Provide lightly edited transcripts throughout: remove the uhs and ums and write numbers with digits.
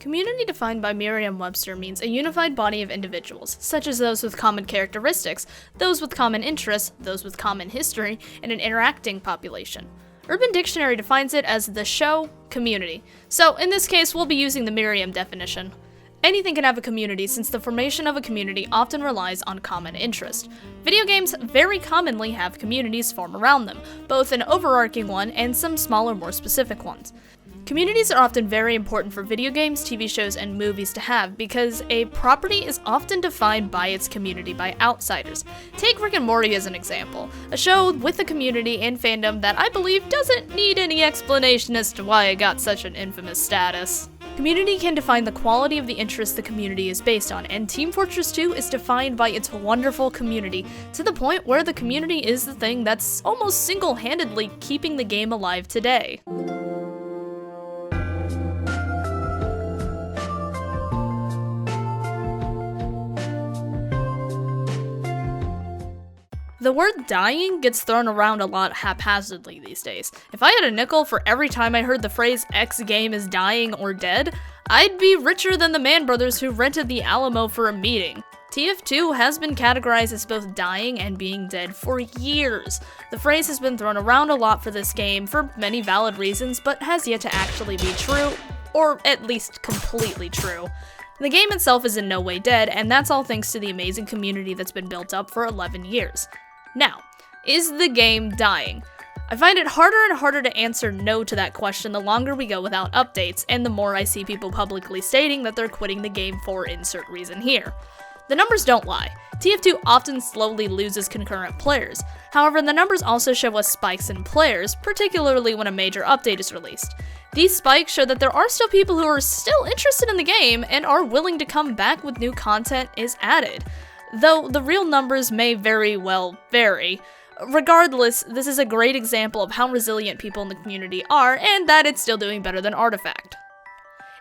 Community defined by Merriam-Webster means a unified body of individuals, such as those with common characteristics, those with common interests, those with common history, and an interacting population. Urban Dictionary defines it as the show community. So in this case, we'll be using the Merriam definition. Anything can have a community since the formation of a community often relies on common interest. Video games very commonly have communities form around them, both an overarching one and some smaller, more specific ones. Communities are often very important for video games, TV shows, and movies to have because a property is often defined by its community by outsiders. Take Rick and Morty as an example, a show with a community and fandom that I believe doesn't need any explanation as to why it got such an infamous status. Community can define the quality of the interest the community is based on, and Team Fortress 2 is defined by its wonderful community, to the point where the community is the thing that's almost single-handedly keeping the game alive today. The word dying gets thrown around a lot haphazardly these days. If I had a nickel for every time I heard the phrase X game is dying or dead, I'd be richer than the Mann brothers who rented the Alamo for a meeting. TF2 has been categorized as both dying and being dead for years. The phrase has been thrown around a lot for this game for many valid reasons, but has yet to actually be true, or at least completely true. The game itself is in no way dead, and that's all thanks to the amazing community that's been built up for 11 years. Now, is the game dying? I find it harder and harder to answer no to that question the longer we go without updates, and the more I see people publicly stating that they're quitting the game for insert reason here. The numbers don't lie. TF2 often slowly loses concurrent players. However, the numbers also show us spikes in players, particularly when a major update is released. These spikes show that there are still people who are still interested in the game and are willing to come back when new content is added. Though the real numbers may very well vary. Regardless, this is a great example of how resilient people in the community are, and that it's still doing better than Artifact.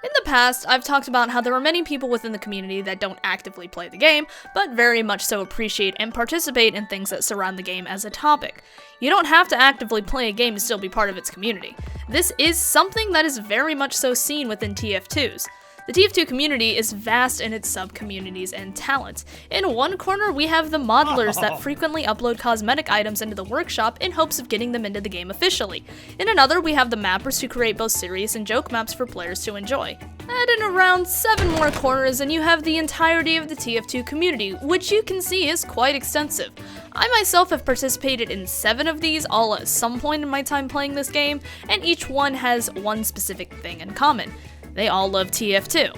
In the past, I've talked about how there are many people within the community that don't actively play the game, but very much so appreciate and participate in things that surround the game as a topic. You don't have to actively play a game to still be part of its community. This is something that is very much so seen within TF2s. The TF2 community is vast in its sub-communities and talents. In one corner, we have the modelers that frequently upload cosmetic items into the workshop in hopes of getting them into the game officially. In another, we have the mappers who create both serious and joke maps for players to enjoy. Add in around 7 more corners and you have the entirety of the TF2 community, which you can see is quite extensive. I myself have participated in 7 of these all at some point in my time playing this game, and each one has one specific thing in common. They all love TF2.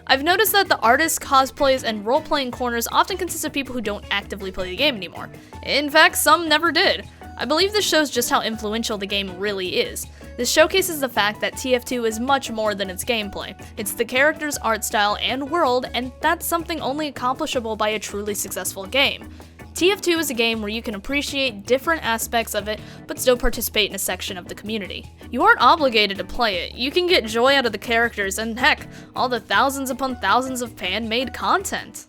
I've noticed that the artists, cosplays, and role-playing corners often consist of people who don't actively play the game anymore. In fact, some never did. I believe this shows just how influential the game really is. This showcases the fact that TF2 is much more than its gameplay. It's the characters, art style, and world, and that's something only accomplishable by a truly successful game. TF2 is a game where you can appreciate different aspects of it, but still participate in a section of the community. You aren't obligated to play it. You can get joy out of the characters, and heck, all the thousands upon thousands of fan-made content.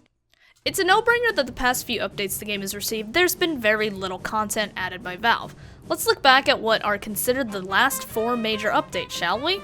It's a no-brainer that the past few updates the game has received, there's been very little content added by Valve. Let's look back at what are considered the last 4 major updates, shall we?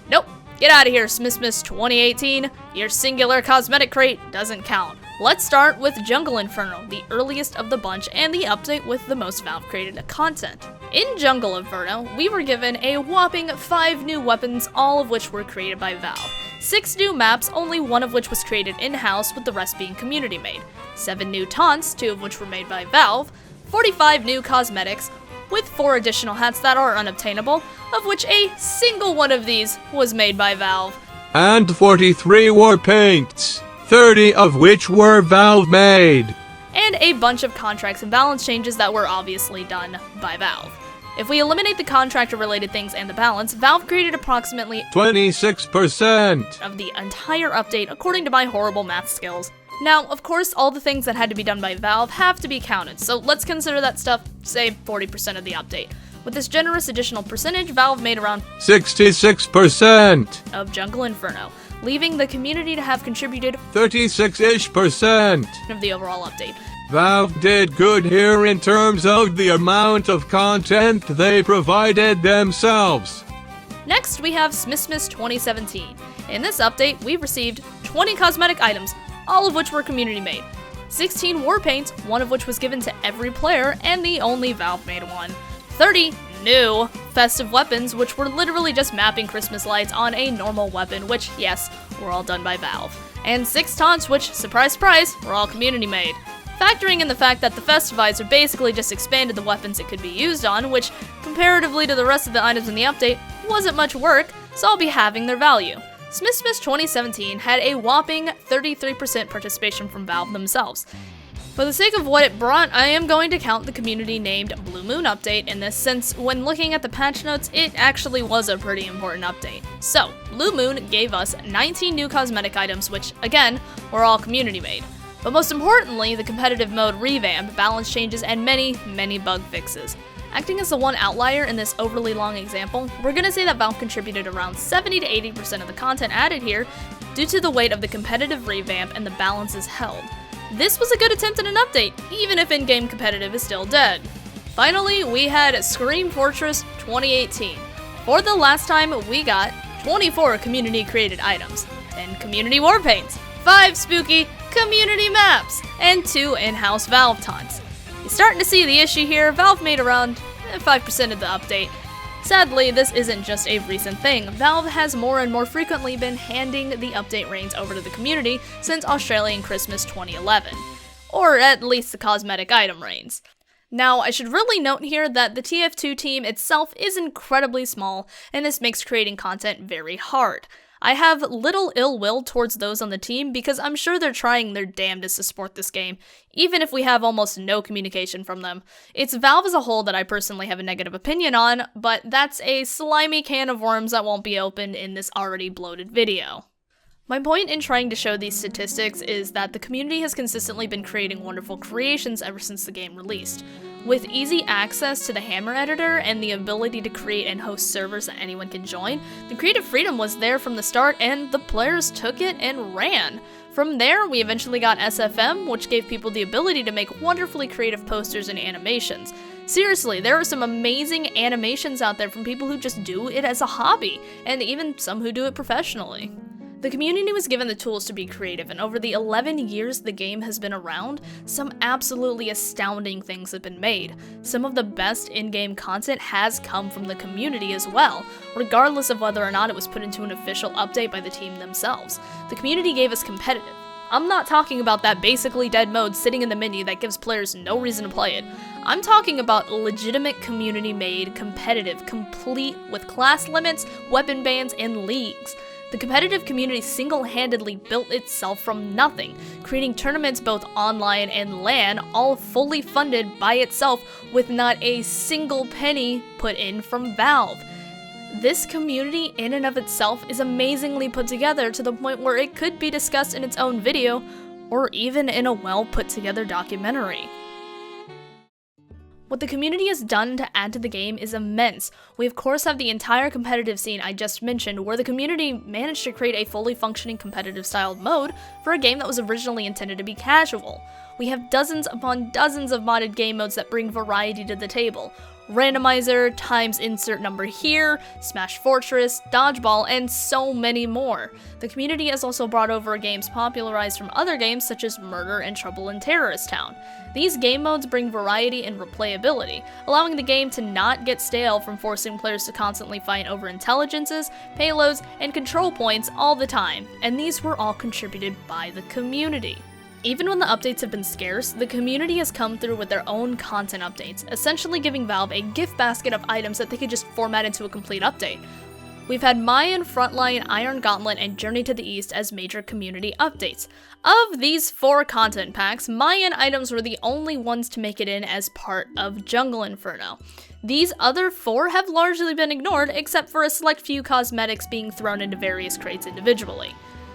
Nope. Get out of here, SkyminSlash 2018. Your singular cosmetic crate doesn't count. Let's start with Jungle Inferno, the earliest of the bunch and the update with the most Valve-created content. In Jungle Inferno, we were given a whopping 5 new weapons, all of which were created by Valve. 6 new maps, only one of which was created in-house, with the rest being community-made. 7 new taunts, 2 of which were made by Valve. 45 new cosmetics, with 4 additional hats that are unobtainable, of which a single one of these was made by Valve. And 43 war paints, 30 of which were Valve made. And a bunch of contracts and balance changes that were obviously done by Valve. If we eliminate the contractor-related things and the balance, Valve created approximately 26% of the entire update according to my horrible math skills. Now, of course, all the things that had to be done by Valve have to be counted, so let's consider that stuff, say, 40% of the update. With this generous additional percentage, Valve made around 66% of Jungle Inferno, leaving the community to have contributed 36-ish% of the overall update. Valve did good here in terms of the amount of content they provided themselves. Next, we have SkyminSlash 2017. In this update, we received 20 cosmetic items, all of which were community made. 16 war paints, one of which was given to every player and the only Valve made one. 30 new festive weapons, which were literally just mapping Christmas lights on a normal weapon, which, yes, were all done by Valve. And 6 taunts, which, surprise surprise, were all community made. Factoring in the fact that the Festivizer basically just expanded the weapons it could be used on, which, comparatively to the rest of the items in the update, wasn't much work, so I'll be halving their value. SkyminSlash 2017 had a whopping 33% participation from Valve themselves. For the sake of what it brought, I am going to count the community named Blue Moon update in this, since when looking at the patch notes, it actually was a pretty important update. So, Blue Moon gave us 19 new cosmetic items, which, again, were all community made. But most importantly, the competitive mode revamp, balance changes, and many, many bug fixes. Acting as the one outlier in this overly long example, we're gonna say that Valve contributed around 70 to 80% of the content added here due to the weight of the competitive revamp and the balances held. This was a good attempt at an update, even if in-game competitive is still dead. Finally, we had Scream Fortress 2018. For the last time, we got 24 community-created items, 10 community war paints, 5 spooky community maps, and 2 in-house Valve taunts. You're starting to see the issue here. Valve made around 5% of the update. Sadly, this isn't just a recent thing. Valve has more and more frequently been handing the update reins over to the community since Australian Christmas 2011. Or at least the cosmetic item reins. Now, I should really note here that the TF2 team itself is incredibly small, and this makes creating content very hard. I have little ill will towards those on the team because I'm sure they're trying their damnedest to support this game, even if we have almost no communication from them. It's Valve as a whole that I personally have a negative opinion on, but that's a slimy can of worms that won't be opened in this already bloated video. My point in trying to show these statistics is that the community has consistently been creating wonderful creations ever since the game released. With easy access to the Hammer editor and the ability to create and host servers that anyone can join, the creative freedom was there from the start and the players took it and ran. From there, we eventually got SFM, which gave people the ability to make wonderfully creative posters and animations. Seriously, there are some amazing animations out there from people who just do it as a hobby, and even some who do it professionally. The community was given the tools to be creative, and over the 11 years the game has been around, some absolutely astounding things have been made. Some of the best in-game content has come from the community as well, regardless of whether or not it was put into an official update by the team themselves. The community gave us competitive. I'm not talking about that basically dead mode sitting in the menu that gives players no reason to play it. I'm talking about legitimate community-made, competitive, complete with class limits, weapon bans, and leagues. The competitive community single-handedly built itself from nothing, creating tournaments both online and LAN, all fully funded by itself with not a single penny put in from Valve. This community in and of itself is amazingly put together to the point where it could be discussed in its own video, or even in a well put together documentary. What the community has done to add to the game is immense. We of course have the entire competitive scene I just mentioned, where the community managed to create a fully functioning competitive styled mode for a game that was originally intended to be casual. We have dozens upon dozens of modded game modes that bring variety to the table. Randomizer, times insert number here, Smash Fortress, Dodgeball, and so many more. The community has also brought over games popularized from other games such as Murder and Trouble in Terrorist Town. These game modes bring variety and replayability, allowing the game to not get stale from forcing players to constantly fight over intelligences, payloads, and control points all the time, and these were all contributed by the community. Even when the updates have been scarce, the community has come through with their own content updates, essentially giving Valve a gift basket of items that they could just format into a complete update. We've had MAYANN, Frontline, Iron Gauntlet, and Journey to the East as major community updates. Of these 4 content packs, MAYANN items were the only ones to make it in as part of Jungle Inferno. These other 4 have largely been ignored, except for a select few cosmetics being thrown into various crates individually.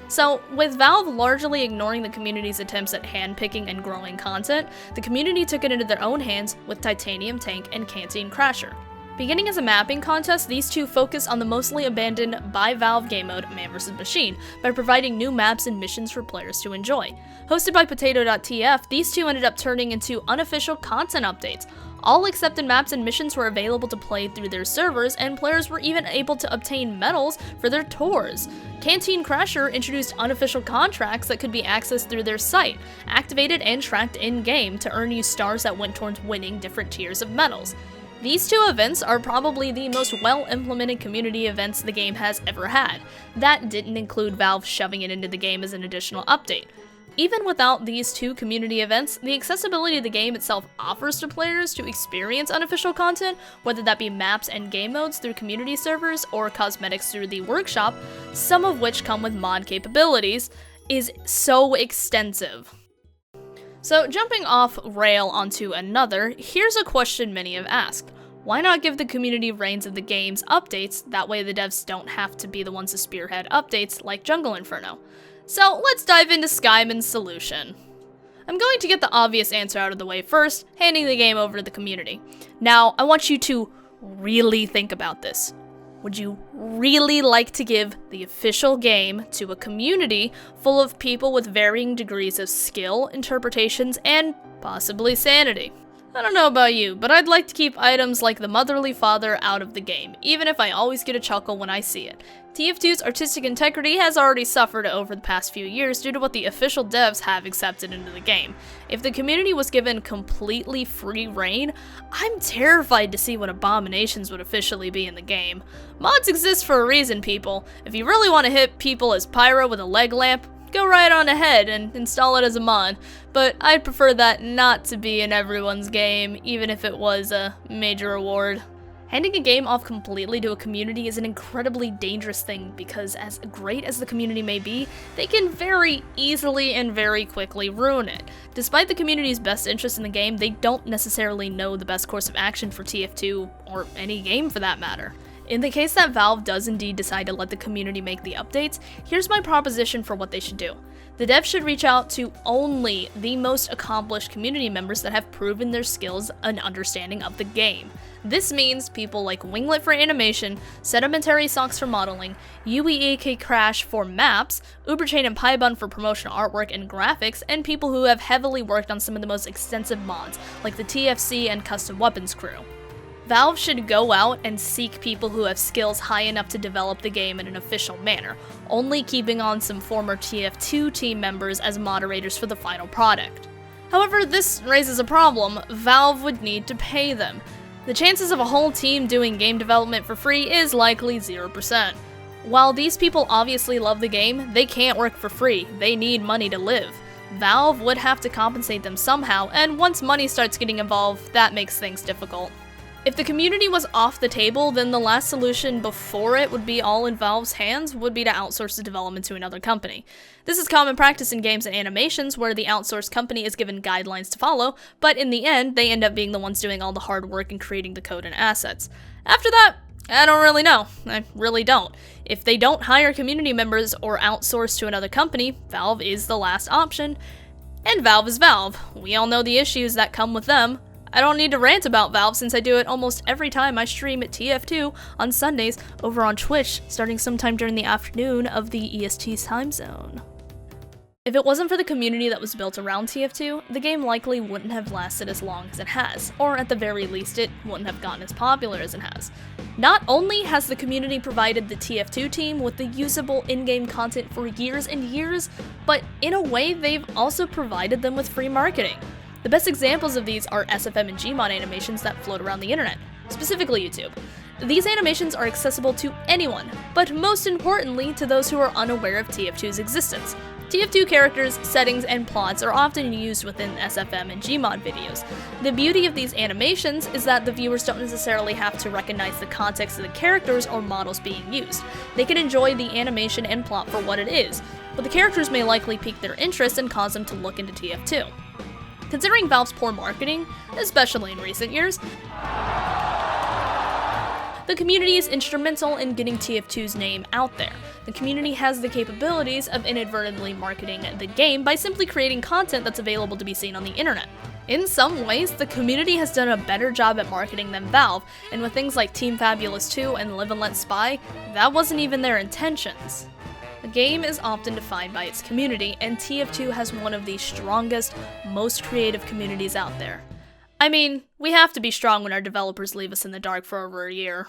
So, with Valve largely ignoring the community's attempts at handpicking and growing content, the community took it into their own hands with Titanium Tank and Canteen Crasher. Beginning as a mapping contest, these two focus on the mostly abandoned by Valve game mode Man vs. Machine by providing new maps and missions for players to enjoy. Hosted by potato.tf, these two ended up turning into unofficial content updates. All accepted maps and missions were available to play through their servers, and players were even able to obtain medals for their tours. Canteen Crasher introduced unofficial contracts that could be accessed through their site, activated and tracked in-game to earn you stars that went towards winning different tiers of medals. These two events are probably the most well-implemented community events the game has ever had. That didn't include Valve shoving it into the game as an additional update. Even without these two community events, the accessibility the game itself offers to players to experience unofficial content, whether that be maps and game modes through community servers or cosmetics through the workshop, some of which come with mod capabilities, is so extensive. So jumping off rail onto another, here's a question many have asked. Why not give the community reins of the game's updates, that way the devs don't have to be the ones to spearhead updates like Jungle Inferno? So let's dive into Skymin's solution. I'm going to get the obvious answer out of the way first, handing the game over to the community. Now, I want you to really think about this. Would you really like to give the official game to a community full of people with varying degrees of skill, interpretations, and possibly sanity? I don't know about you, but I'd like to keep items like the Motherly Father out of the game, even if I always get a chuckle when I see it. TF2's artistic integrity has already suffered over the past few years due to what the official devs have accepted into the game. If the community was given completely free reign, I'm terrified to see what abominations would officially be in the game. Mods exist for a reason, people. If you really want to hit people as Pyro with a leg lamp, go right on ahead and install it as a mod, but I'd prefer that not to be in everyone's game, even if it was a major reward. Handing a game off completely to a community is an incredibly dangerous thing because as great as the community may be, they can very easily and very quickly ruin it. Despite the community's best interest in the game, they don't necessarily know the best course of action for TF2, or any game for that matter. In the case that Valve does indeed decide to let the community make the updates, here's my proposition for what they should do. The devs should reach out to only the most accomplished community members that have proven their skills and understanding of the game. This means people like Winglet for animation, Sedimentary Socks for modeling, UEAK Crash for maps, Uberchain and Pybun for promotional artwork and graphics, and people who have heavily worked on some of the most extensive mods, like the TFC and Custom Weapons crew. Valve should go out and seek people who have skills high enough to develop the game in an official manner, only keeping on some former TF2 team members as moderators for the final product. However, this raises a problem. Valve would need to pay them. The chances of a whole team doing game development for free is likely 0%. While these people obviously love the game, they can't work for free. They need money to live. Valve would have to compensate them somehow, and once money starts getting involved, that makes things difficult. If the community was off the table, then the last solution before it would be all in Valve's hands would be to outsource the development to another company. This is common practice in games and animations where the outsourced company is given guidelines to follow, but in the end, they end up being the ones doing all the hard work and creating the code and assets. After that, I don't really know. I really don't. If they don't hire community members or outsource to another company, Valve is the last option. And Valve is Valve. We all know the issues that come with them. I don't need to rant about Valve since I do it almost every time I stream at TF2 on Sundays over on Twitch, starting sometime during the afternoon of the EST time zone. If it wasn't for the community that was built around TF2, the game likely wouldn't have lasted as long as it has, or at the very least it wouldn't have gotten as popular as it has. Not only has the community provided the TF2 team with the usable in-game content for years and years, but in a way they've also provided them with free marketing. The best examples of these are SFM and Gmod animations that float around the internet, specifically YouTube. These animations are accessible to anyone, but most importantly to those who are unaware of TF2's existence. TF2 characters, settings, and plots are often used within SFM and Gmod videos. The beauty of these animations is that the viewers don't necessarily have to recognize the context of the characters or models being used. They can enjoy the animation and plot for what it is, but the characters may likely pique their interest and cause them to look into TF2. Considering Valve's poor marketing, especially in recent years, the community is instrumental in getting TF2's name out there. The community has the capabilities of inadvertently marketing the game by simply creating content that's available to be seen on the internet. In some ways, the community has done a better job at marketing than Valve, and with things like Team Fabulous 2 and Live and Let Spy, that wasn't even their intentions. A game is often defined by its community, and TF2 has one of the strongest, most creative communities out there. I mean, we have to be strong when our developers leave us in the dark for over a year.